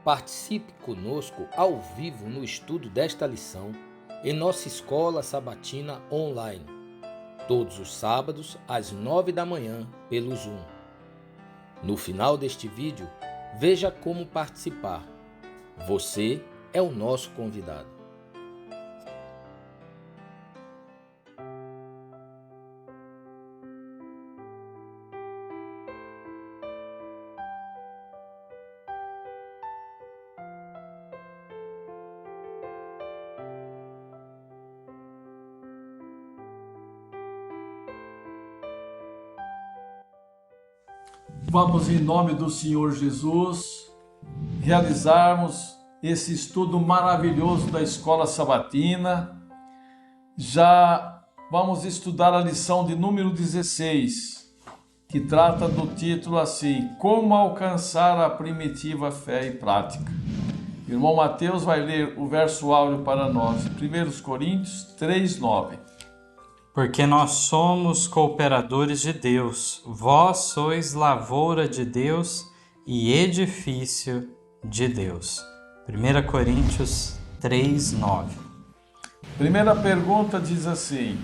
Participe conosco ao vivo no estudo desta lição em nossa escola sabatina online, todos os sábados às 9 da manhã pelo Zoom. No final deste vídeo, veja como participar. Você é o nosso convidado. Vamos, em nome do Senhor Jesus, realizarmos esse estudo maravilhoso da Escola Sabatina. Já vamos estudar a lição de número 16, que trata do título assim: Como alcançar a primitiva fé e prática. O irmão Mateus vai ler o verso áureo para nós, 1 Coríntios 3:9. Porque nós somos cooperadores de Deus, vós sois lavoura de Deus e edifício de Deus. 1 Coríntios 3:9. Primeira pergunta diz assim: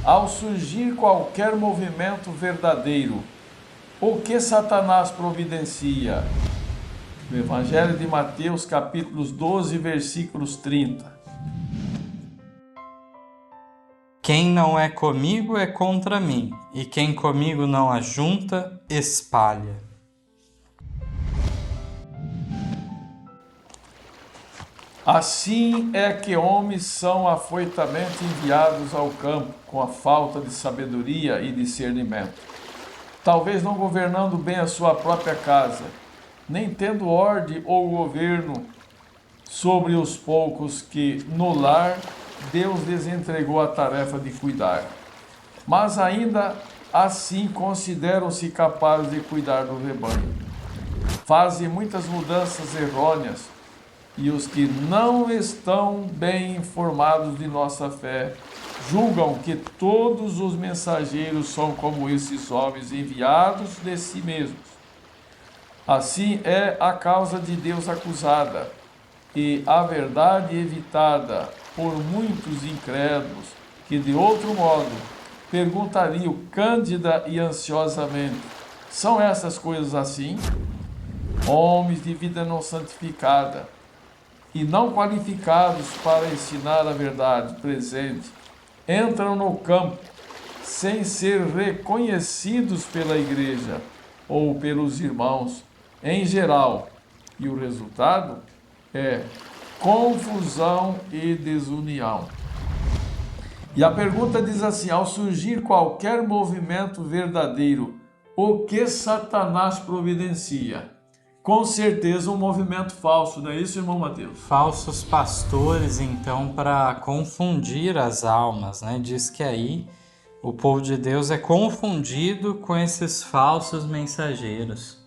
ao surgir qualquer movimento verdadeiro, o que Satanás providencia? No Evangelho de Mateus, capítulos 12, versículos 30. Quem não é comigo é contra mim, e quem comigo não ajunta, espalha. Assim é que homens são afoitamente enviados ao campo com a falta de sabedoria e discernimento, talvez não governando bem a sua própria casa, nem tendo ordem ou governo sobre os poucos que no lar Deus lhes entregou a tarefa de cuidar. Mas ainda assim consideram-se capazes de cuidar do rebanho. Fazem muitas mudanças errôneas, e os que não estão bem informados de nossa fé julgam que todos os mensageiros são como esses homens enviados de si mesmos. Assim é a causa de Deus acusada e a verdade evitada por muitos incrédulos, que de outro modo perguntariam cândida e ansiosamente: são essas coisas assim? Homens de vida não santificada e não qualificados para ensinar a verdade presente, entram no campo sem ser reconhecidos pela igreja ou pelos irmãos em geral, e o resultado é confusão e desunião. E a pergunta diz assim: ao surgir qualquer movimento verdadeiro, o que Satanás providencia? Com certeza um movimento falso, não é isso, irmão Mateus? Falsos pastores, então, para confundir as almas, né? Diz que aí o povo de Deus é confundido com esses falsos mensageiros.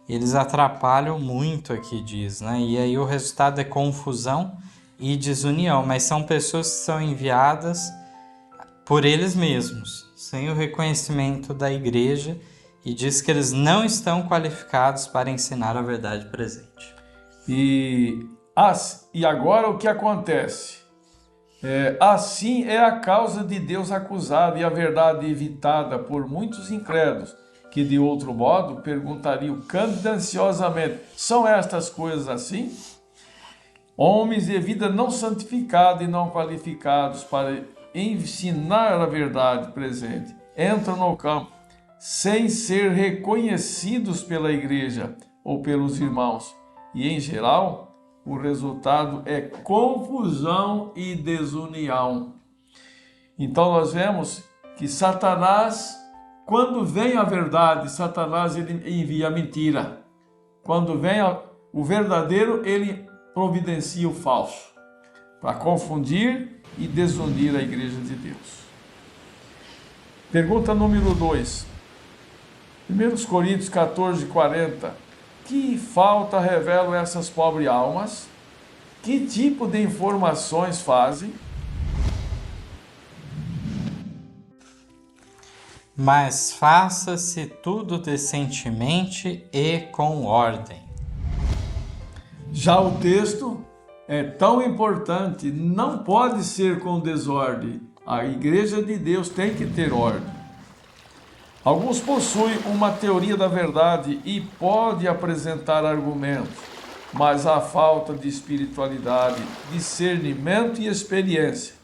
Eles atrapalham muito aqui, diz, né? E aí o resultado é confusão e desunião, mas são pessoas que são enviadas por eles mesmos, sem o reconhecimento da igreja, e diz que eles não estão qualificados para ensinar a verdade presente. E agora o que acontece? Assim é a causa de Deus acusada e a verdade evitada por muitos incrédulos, que de outro modo perguntariam candenciosamente: são estas coisas assim? Homens de vida não santificada e não qualificados para ensinar a verdade presente entram no campo sem ser reconhecidos pela igreja ou pelos irmãos, e em geral o resultado é confusão e desunião. Então nós vemos que Satanás, quando vem a verdade, Satanás ele envia a mentira. Quando vem o verdadeiro, ele providencia o falso, para confundir e desunir a igreja de Deus. Pergunta número 2. 1 Coríntios 14:40. Que falta revelam essas pobres almas? Que tipo de informações fazem? Mas faça-se tudo decentemente e com ordem. Já o texto é tão importante, não pode ser com desordem. A igreja de Deus tem que ter ordem. Alguns possuem uma teoria da verdade e podem apresentar argumentos, mas há falta de espiritualidade, discernimento e experiência.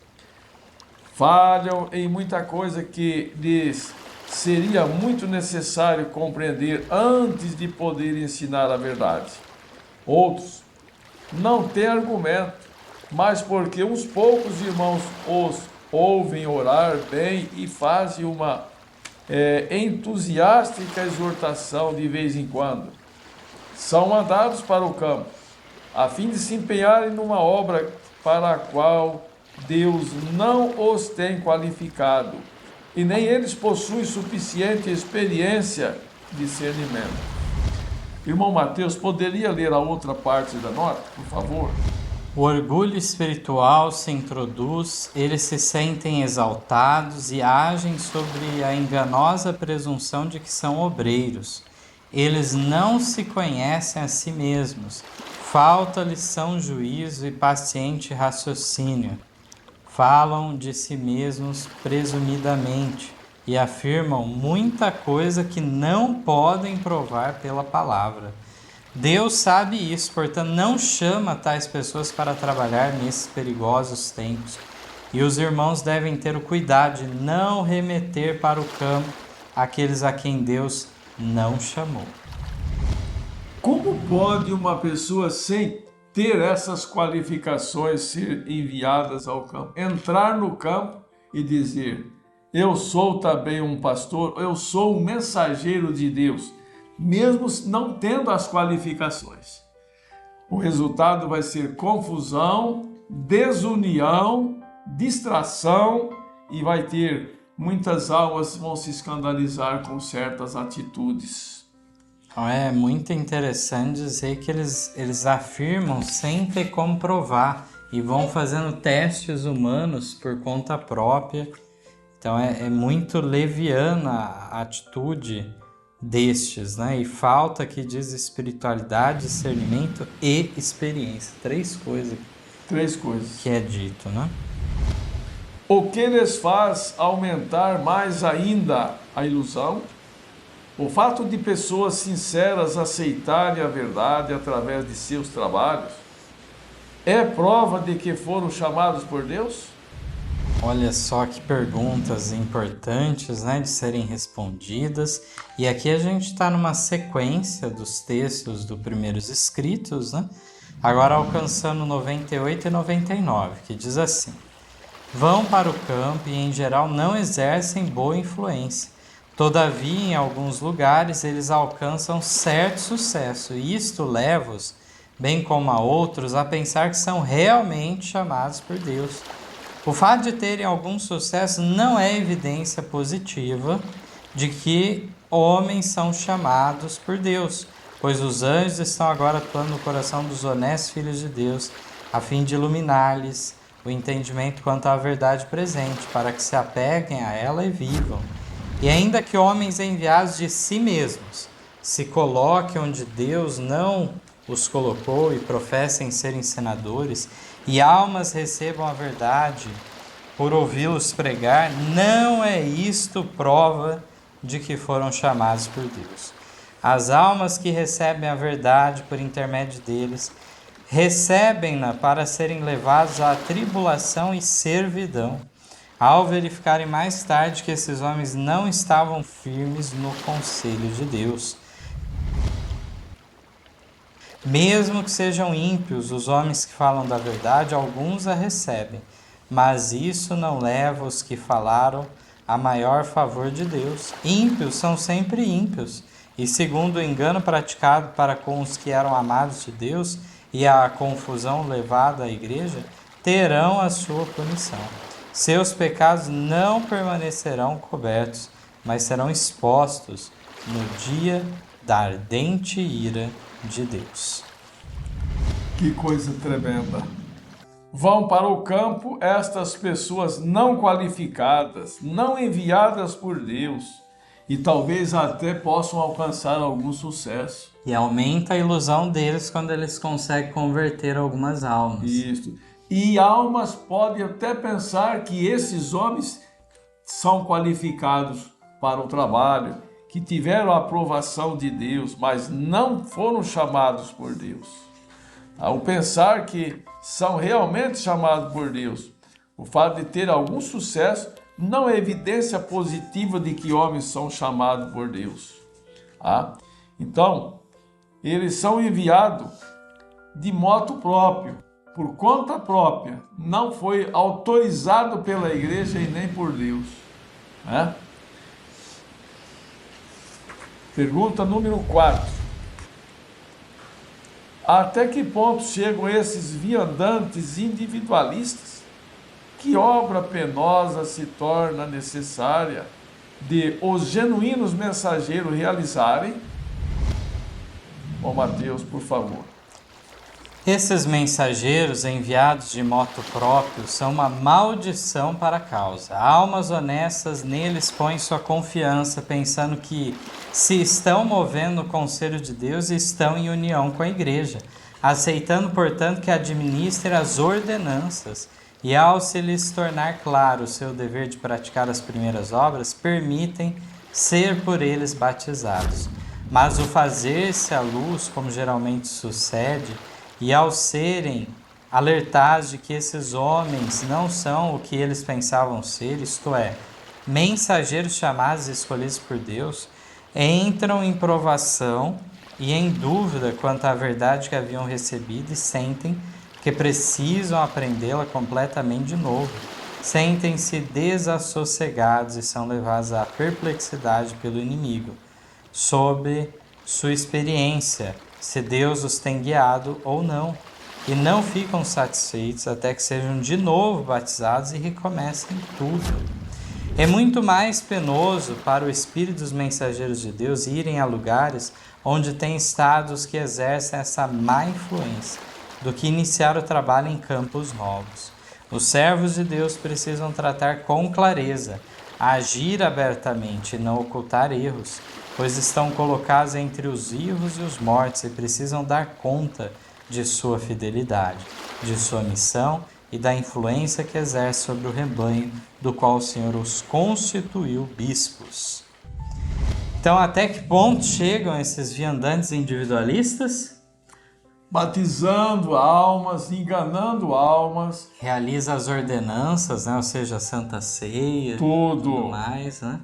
Falham em muita coisa que lhes seria muito necessário compreender antes de poder ensinar a verdade. Outros não têm argumento, mas porque uns poucos irmãos os ouvem orar bem e fazem uma entusiástica exortação de vez em quando, são mandados para o campo, a fim de se empenharem numa obra para a qual Deus não os tem qualificado, e nem eles possuem suficiente experiência e discernimento. Irmão Mateus, poderia ler a outra parte da nota, por favor? O orgulho espiritual se introduz, eles se sentem exaltados e agem sobre a enganosa presunção de que são obreiros. Eles não se conhecem a si mesmos, falta-lhes são juízo e paciente raciocínio. Falam de si mesmos presumidamente e afirmam muita coisa que não podem provar pela palavra. Deus sabe isso, portanto não chama tais pessoas para trabalhar nesses perigosos tempos. E os irmãos devem ter o cuidado de não remeter para o campo aqueles a quem Deus não chamou. Como pode uma pessoa sem ter essas qualificações ser enviadas ao campo? Entrar no campo e dizer: eu sou também um pastor, eu sou um mensageiro de Deus, mesmo não tendo as qualificações. O resultado vai ser confusão, desunião, distração e vai ter muitas almas que vão se escandalizar com certas atitudes. É muito interessante dizer que eles afirmam sem ter como provar e vão fazendo testes humanos por conta própria. Então é muito leviana a atitude destes, né? E falta aqui diz espiritualidade, discernimento e experiência. Três coisas que é dito, né? O que lhes faz aumentar mais ainda a ilusão? O fato de pessoas sinceras aceitarem a verdade através de seus trabalhos é prova de que foram chamados por Deus? Olha só que perguntas importantes, né, de serem respondidas. E aqui a gente está numa sequência dos textos dos primeiros escritos, né? Agora alcançando 98 e 99, que diz assim: vão para o campo e em geral não exercem boa influência. Todavia, em alguns lugares, eles alcançam certo sucesso, e isto leva-os, bem como a outros, a pensar que são realmente chamados por Deus. O fato de terem algum sucesso não é evidência positiva de que homens são chamados por Deus, pois os anjos estão agora atuando no coração dos honestos filhos de Deus, a fim de iluminar-lhes o entendimento quanto à verdade presente, para que se apeguem a ela e vivam. E ainda que homens enviados de si mesmos se coloquem onde Deus não os colocou e professem ser ensinadores, e almas recebam a verdade por ouvi-los pregar, não é isto prova de que foram chamados por Deus. As almas que recebem a verdade por intermédio deles, recebem-na para serem levados à tribulação e servidão, ao verificarem mais tarde que esses homens não estavam firmes no conselho de Deus. Mesmo que sejam ímpios os homens que falam da verdade, alguns a recebem, mas isso não leva os que falaram a maior favor de Deus. Ímpios são sempre ímpios, e segundo o engano praticado para com os que eram amados de Deus e a confusão levada à igreja, terão a sua punição. Seus pecados não permanecerão cobertos, mas serão expostos no dia da ardente ira de Deus. Que coisa tremenda! Vão para o campo estas pessoas não qualificadas, não enviadas por Deus, e talvez até possam alcançar algum sucesso. E aumenta a ilusão deles quando eles conseguem converter algumas almas. Isso. E almas podem até pensar que esses homens são qualificados para o trabalho, que tiveram a aprovação de Deus, mas não foram chamados por Deus. Ao pensar que são realmente chamados por Deus, o fato de ter algum sucesso não é evidência positiva de que homens são chamados por Deus. Então, eles são enviados de moto próprio, por conta própria, não foi autorizado pela igreja e nem por Deus. Pergunta número 4. Até que ponto chegam esses viandantes individualistas? Que obra penosa se torna necessária de os genuínos mensageiros realizarem? Bom, Mateus, por favor. Esses mensageiros enviados de moto próprio são uma maldição para a causa. Almas honestas neles põem sua confiança, pensando que se estão movendo no conselho de Deus, estão em união com a igreja, aceitando, portanto, que administre as ordenanças. E ao se lhes tornar claro o seu dever de praticar as primeiras obras, permitem ser por eles batizados. Mas o fazer-se à luz, como geralmente sucede, e ao serem alertados de que esses homens não são o que eles pensavam ser, isto é, mensageiros chamados e escolhidos por Deus, entram em provação e em dúvida quanto à verdade que haviam recebido e sentem que precisam aprendê-la completamente de novo. Sentem-se desassossegados e são levados à perplexidade pelo inimigo sobre sua experiência, se Deus os tem guiado ou não, e não ficam satisfeitos até que sejam de novo batizados e recomecem tudo. É muito mais penoso para o espírito dos mensageiros de Deus irem a lugares onde tem estados que exercem essa má influência, do que iniciar o trabalho em campos novos. Os servos de Deus precisam tratar com clareza, agir abertamente e não ocultar erros, pois estão colocados entre os vivos e os mortos e precisam dar conta de sua fidelidade, de sua missão e da influência que exerce sobre o rebanho, do qual o Senhor os constituiu bispos. Então, até que ponto chegam esses viandantes individualistas? Batizando almas, enganando almas. Realiza as ordenanças, né? Ou seja, a Santa Ceia, tudo mais, né?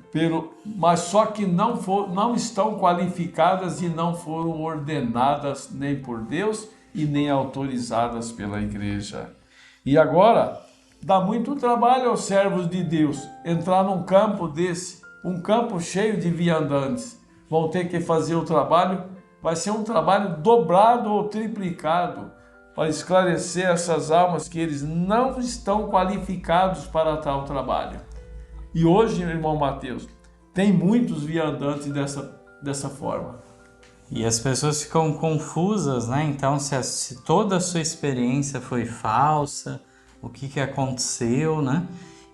Mas só que não estão qualificadas e não foram ordenadas nem por Deus e nem autorizadas pela igreja. E agora, dá muito trabalho aos servos de Deus entrar num campo desse, um campo cheio de viandantes. Vão ter que fazer o trabalho. Vai ser um trabalho dobrado ou triplicado para esclarecer essas almas que eles não estão qualificados para tal trabalho. E hoje, irmão Mateus, tem muitos viandantes dessa forma. E as pessoas ficam confusas, né? Então, se toda a sua experiência foi falsa, o que aconteceu, né?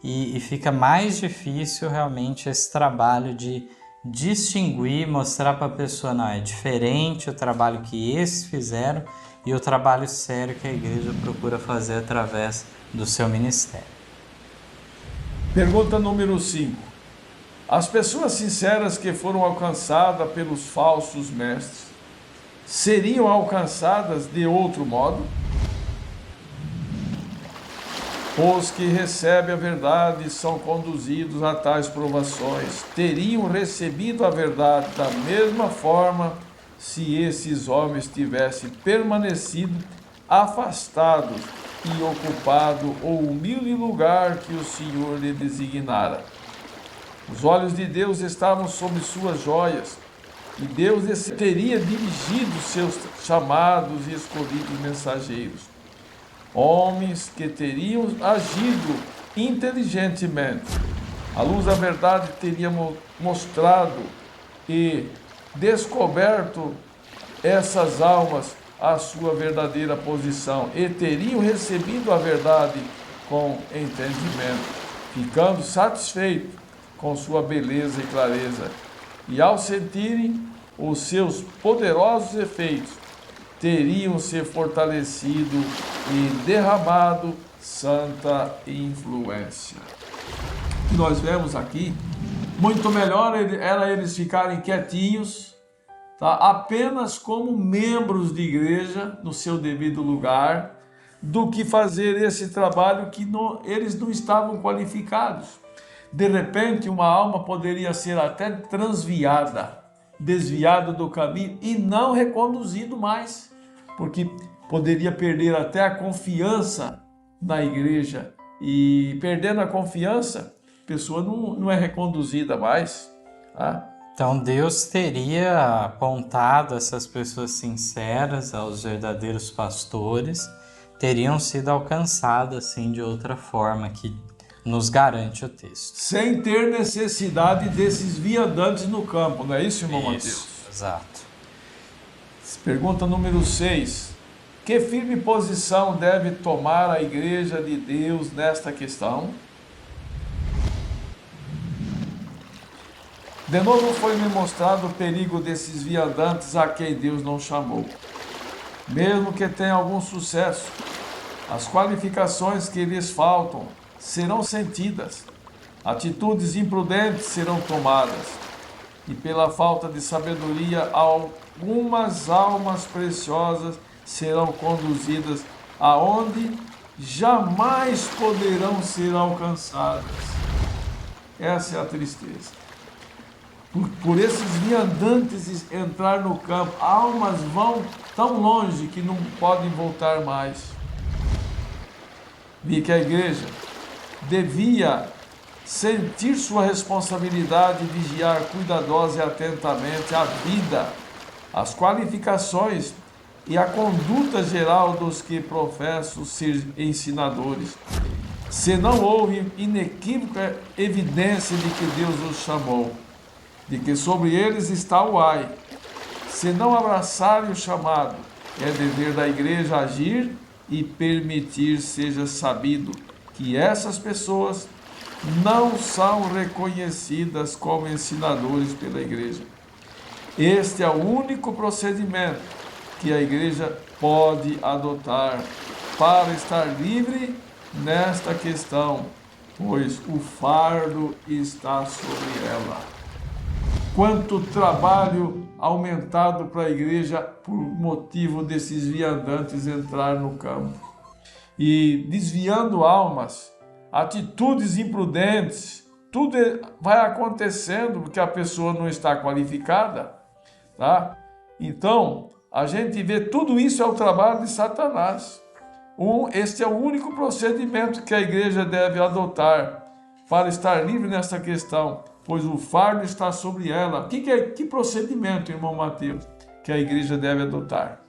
E fica mais difícil realmente esse trabalho de distinguir, mostrar para a pessoa, não, é diferente o trabalho que esses fizeram e o trabalho sério que a igreja procura fazer através do seu ministério. Pergunta número 5. As pessoas sinceras que foram alcançadas pelos falsos mestres seriam alcançadas de outro modo? Os que recebem a verdade e são conduzidos a tais provações teriam recebido a verdade da mesma forma se esses homens tivessem permanecido afastados e ocupado o humilde lugar que o Senhor lhe designara. Os olhos de Deus estavam sobre suas joias, e Deus teria dirigido seus chamados e escolhidos mensageiros. Homens que teriam agido inteligentemente. A luz da verdade teria mostrado e descoberto essas almas a sua verdadeira posição e teriam recebido a verdade com entendimento, ficando satisfeitos com sua beleza e clareza. E ao sentirem os seus poderosos efeitos, teriam se fortalecido e derramado santa influência. O que nós vemos aqui, muito melhor era eles ficarem quietinhos, tá? Apenas como membros de igreja, no seu devido lugar, do que fazer esse trabalho que eles não estavam qualificados. De repente, uma alma poderia ser até desviada do caminho e não reconduzido mais, porque poderia perder até a confiança na igreja, e perdendo a confiança, a pessoa não é reconduzida mais. Tá? Então Deus teria apontado essas pessoas sinceras aos verdadeiros pastores, teriam sido alcançadas assim de outra forma, que nos garante o texto. Sem ter necessidade desses viandantes no campo, não é isso, irmão Mateus? Exato. Pergunta número 6. Que firme posição deve tomar a Igreja de Deus nesta questão? De novo foi-me mostrado o perigo desses viandantes a quem Deus não chamou. Mesmo que tenha algum sucesso, as qualificações que lhes faltam serão sentidas, atitudes imprudentes serão tomadas, e pela falta de sabedoria, algumas almas preciosas serão conduzidas aonde jamais poderão ser alcançadas. Essa é a tristeza. Por esses viandantes entrar no campo, almas vão tão longe que não podem voltar mais. Vi que a igreja devia sentir sua responsabilidade e vigiar cuidadosa e atentamente a vida, as qualificações e a conduta geral dos que professam ser ensinadores. Se não houve inequívoca evidência de que Deus os chamou, de que sobre eles está o ai, se não abraçarem o chamado, é dever da igreja agir e permitir seja sabido que essas pessoas não são reconhecidas como ensinadores pela igreja. Este é o único procedimento que a igreja pode adotar para estar livre nesta questão, pois o fardo está sobre ela. Quanto trabalho aumentado para a igreja por motivo desses viandantes entrar no campo e desviando almas, atitudes imprudentes, tudo vai acontecendo porque a pessoa não está qualificada, tá? Então, a gente vê tudo isso é o trabalho de Satanás. Este é o único procedimento que a igreja deve adotar para estar livre nessa questão, pois o fardo está sobre ela. Que procedimento, irmão Mateus, que a igreja deve adotar?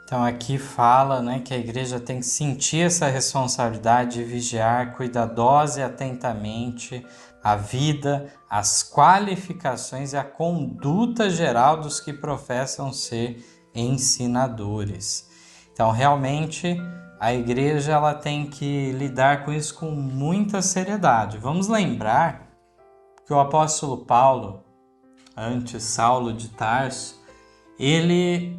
Então aqui fala, né, que a igreja tem que sentir essa responsabilidade de vigiar cuidadosa e atentamente a vida, as qualificações e a conduta geral dos que professam ser ensinadores. Então realmente a igreja ela tem que lidar com isso com muita seriedade. Vamos lembrar que o apóstolo Paulo, antes Saulo de Tarso, ele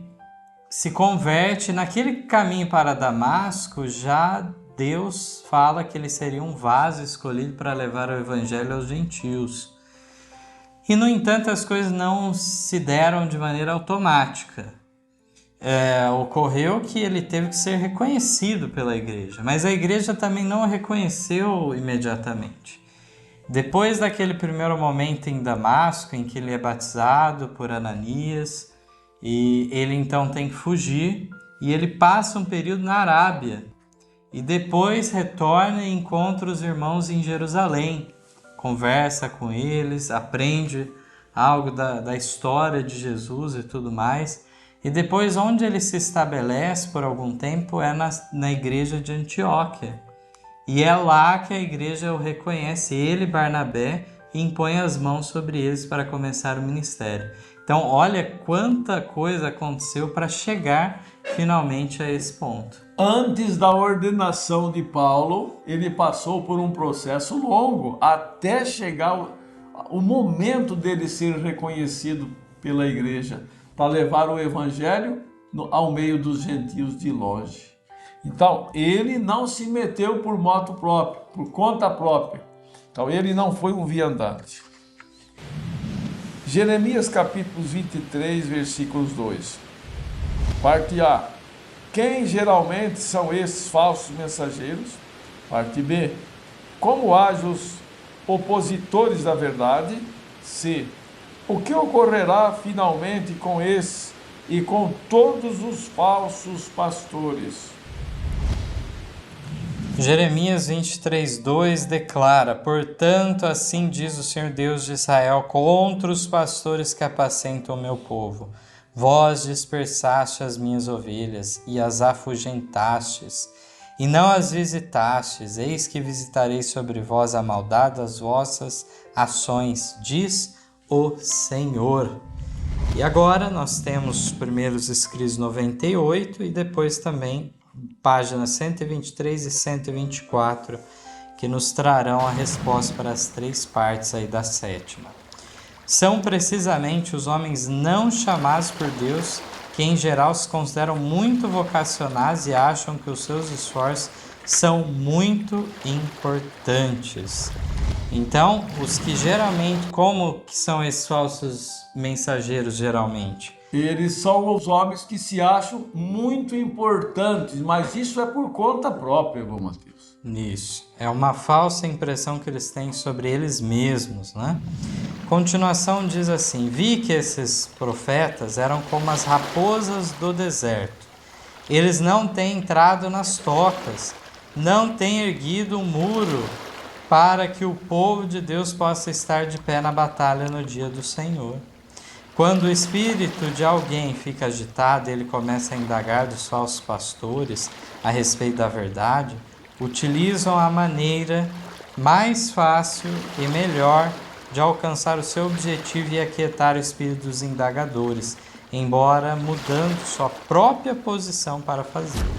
se converte naquele caminho para Damasco. Já Deus fala que ele seria um vaso escolhido para levar o evangelho aos gentios. E, no entanto, as coisas não se deram de maneira automática. Ocorreu que ele teve que ser reconhecido pela igreja, mas a igreja também não o reconheceu imediatamente. Depois daquele primeiro momento em Damasco, em que ele é batizado por Ananias, e ele então tem que fugir, e ele passa um período na Arábia, e depois retorna e encontra os irmãos em Jerusalém, conversa com eles, aprende algo da história de Jesus e tudo mais, e depois onde ele se estabelece por algum tempo é na igreja de Antioquia. E é lá que a igreja o reconhece, ele, Barnabé, e impõe as mãos sobre eles para começar o ministério. Então, olha quanta coisa aconteceu para chegar finalmente a esse ponto. Antes da ordenação de Paulo, ele passou por um processo longo até chegar o momento dele ser reconhecido pela igreja, para levar o evangelho ao meio dos gentios de longe. Então, ele não se meteu por moto própria, por conta própria. Então, ele não foi um viandante. Jeremias capítulo 23, versículos 2. Parte A. Quem geralmente são esses falsos mensageiros? Parte B. Como agem os opositores da verdade? C. O que ocorrerá finalmente com esses e com todos os falsos pastores? Jeremias 23:2 declara: Portanto, assim diz o Senhor Deus de Israel contra os pastores que apacentam o meu povo. Vós dispersaste as minhas ovelhas e as afugentastes, e não as visitastes. Eis que visitarei sobre vós a maldade das vossas ações, diz o Senhor. E agora nós temos os primeiros escritos 98 e depois também páginas 123 e 124, que nos trarão a resposta para as três partes aí da sétima. São precisamente os homens não chamados por Deus que em geral se consideram muito vocacionados e acham que os seus esforços são muito importantes. Então, os que geralmente, como que são esses falsos mensageiros geralmente? Eles são os homens que se acham muito importantes, mas isso é por conta própria, irmão Mateus. Isso. É uma falsa impressão que eles têm sobre eles mesmos, né? Continuação diz assim: Vi que esses profetas eram como as raposas do deserto. Eles não têm entrado nas tocas, não têm erguido um muro para que o povo de Deus possa estar de pé na batalha no dia do Senhor. Quando o espírito de alguém fica agitado, ele começa a indagar dos falsos pastores a respeito da verdade, utilizam a maneira mais fácil e melhor de alcançar o seu objetivo e aquietar o espírito dos indagadores, embora mudando sua própria posição para fazê-lo.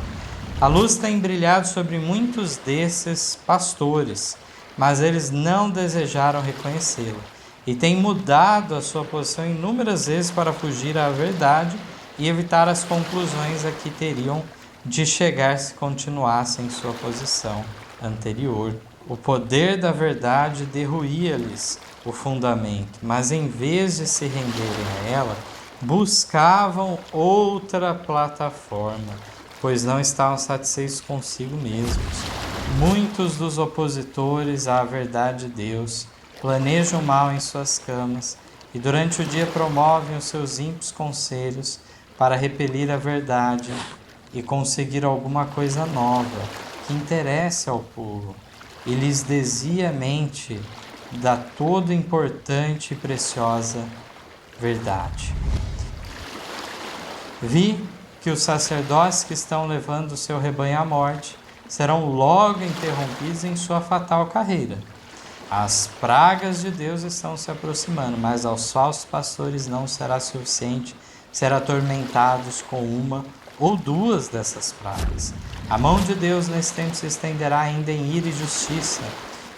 A luz tem brilhado sobre muitos desses pastores, mas eles não desejaram reconhecê-lo e têm mudado a sua posição inúmeras vezes para fugir à verdade e evitar as conclusões a que teriam de chegar se continuassem em sua posição anterior. O poder da verdade derruía-lhes o fundamento, mas em vez de se renderem a ela, buscavam outra plataforma, pois não estavam satisfeitos consigo mesmos. Muitos dos opositores à verdade de Deus planejam mal em suas camas e durante o dia promovem os seus ímpios conselhos para repelir a verdade e conseguir alguma coisa nova que interesse ao povo e lhes desvia a mente da toda importante e preciosa verdade. Vi que os sacerdotes que estão levando o seu rebanho à morte serão logo interrompidos em sua fatal carreira. As pragas de Deus estão se aproximando, mas aos falsos pastores não será suficiente ser atormentados com uma ou duas dessas pragas. A mão de Deus nesse tempo se estenderá ainda em ira e justiça,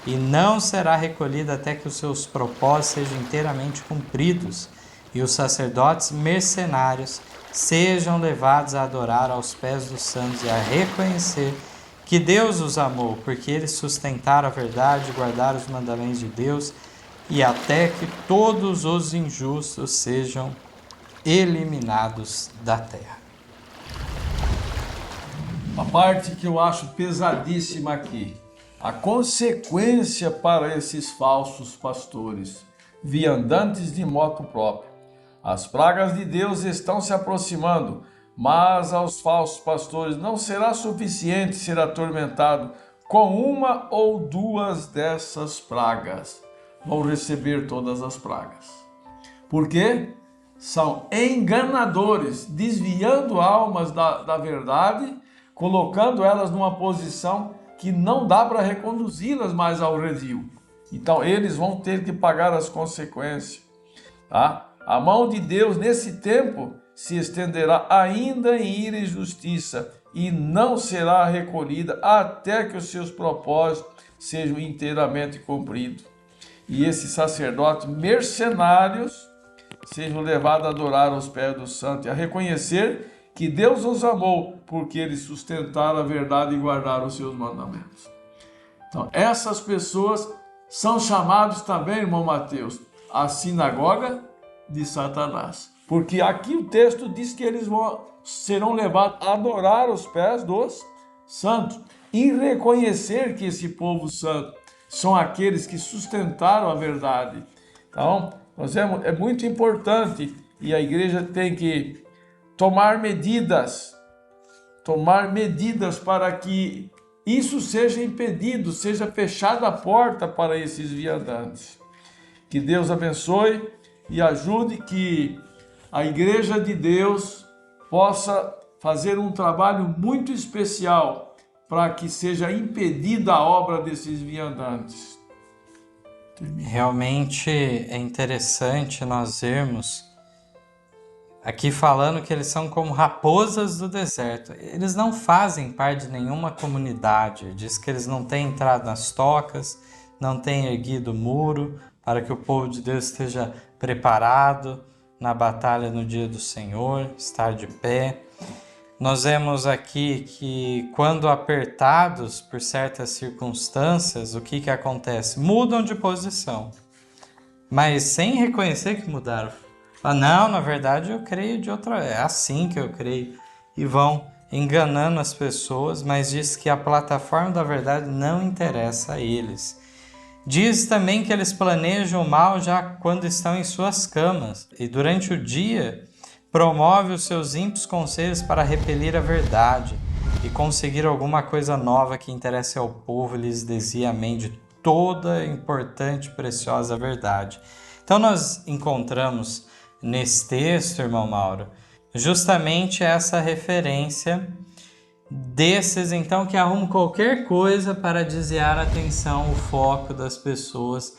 e não será recolhida até que os seus propósitos sejam inteiramente cumpridos, e os sacerdotes mercenários sejam levados a adorar aos pés dos santos e a reconhecer que Deus os amou, porque eles sustentaram a verdade e guardaram os mandamentos de Deus, e até que todos os injustos sejam eliminados da terra. A parte que eu acho pesadíssima aqui, a consequência para esses falsos pastores, viandantes de moto própria. As pragas de Deus estão se aproximando, mas aos falsos pastores não será suficiente ser atormentado com uma ou duas dessas pragas. Vão receber todas as pragas. Por quê? São enganadores, desviando almas da verdade, colocando elas numa posição que não dá para reconduzi-las mais ao redil. Então eles vão ter que pagar as consequências. Tá? A mão de Deus nesse tempo se estenderá ainda em ira e justiça e não será recolhida até que os seus propósitos sejam inteiramente cumpridos. E esses sacerdotes mercenários, sejam levados a adorar aos pés do santo e a reconhecer que Deus os amou porque eles sustentaram a verdade e guardaram os seus mandamentos. Então, essas pessoas são chamados também, irmão Mateus, a sinagoga de Satanás. Porque aqui o texto diz que eles serão levados a adorar os pés dos santos e reconhecer que esse povo santo são aqueles que sustentaram a verdade. Então, é muito importante e a igreja tem que tomar medidas para que isso seja impedido, seja fechada a porta para esses viandantes. Que Deus abençoe e ajude que a igreja de Deus possa fazer um trabalho muito especial para que seja impedida a obra desses viandantes. Realmente é interessante nós vermos aqui falando que eles são como raposas do deserto. Eles não fazem parte de nenhuma comunidade. Diz que eles não têm entrado nas tocas, não têm erguido o muro para que o povo de Deus esteja preparado na batalha no dia do Senhor, estar de pé. Nós vemos aqui que quando apertados por certas circunstâncias, o que acontece? Mudam de posição, mas sem reconhecer que mudaram. Não, na verdade eu creio de outra, é assim que eu creio. E vão enganando as pessoas, mas diz que a plataforma da verdade não interessa a eles. Diz também que eles planejam o mal já quando estão em suas camas, e durante o dia promove os seus ímpios conselhos para repelir a verdade e conseguir alguma coisa nova que interesse ao povo e lhes desvie a mente de toda a importante e preciosa verdade. Então nós encontramos nesse texto, irmão Mauro, justamente essa referência desses então que arrumam qualquer coisa para desviar a atenção, o foco das pessoas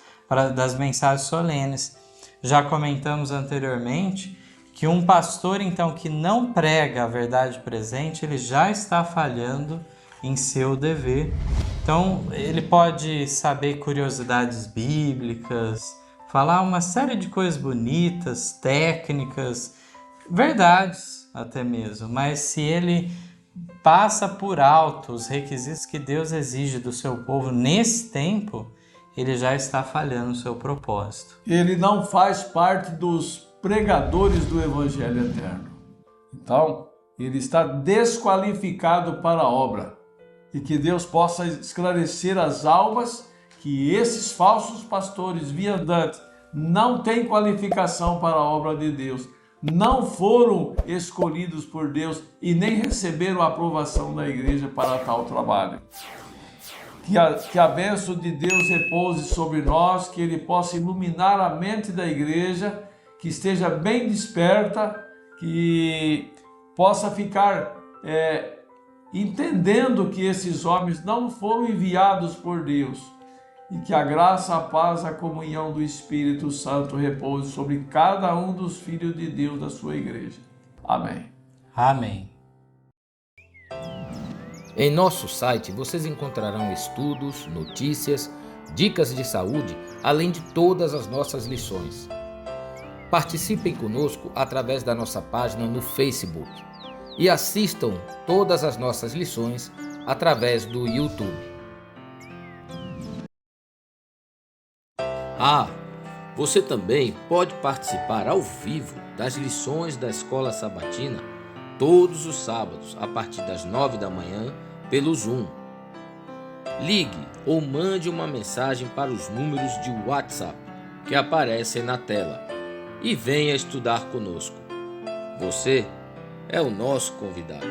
das mensagens solenes. Já comentamos anteriormente que um pastor então que não prega a verdade presente, ele já está falhando em seu dever. Então ele pode saber curiosidades bíblicas, falar uma série de coisas bonitas, técnicas, verdades até mesmo, mas se ele passa por alto os requisitos que Deus exige do seu povo nesse tempo, ele já está falhando o seu propósito. Ele não faz parte dos pregadores do Evangelho Eterno. Então, ele está desqualificado para a obra. E que Deus possa esclarecer as almas que esses falsos pastores viandantes não têm qualificação para a obra de Deus, não foram escolhidos por Deus e nem receberam a aprovação da igreja para tal trabalho. Que a bênção de Deus repouse sobre nós, que Ele possa iluminar a mente da igreja, que esteja bem desperta, que possa ficar entendendo que esses homens não foram enviados por Deus, e que a graça, a paz, a comunhão do Espírito Santo repouse sobre cada um dos filhos de Deus da sua igreja. Amém. Amém. Em nosso site vocês encontrarão estudos, notícias, dicas de saúde, além de todas as nossas lições. Participem conosco através da nossa página no Facebook e assistam todas as nossas lições através do YouTube. Você também pode participar ao vivo das lições da Escola Sabatina todos os sábados a partir das 9 da manhã pelo Zoom. Ligue ou mande uma mensagem para os números de WhatsApp que aparecem na tela e venha estudar conosco. Você é o nosso convidado.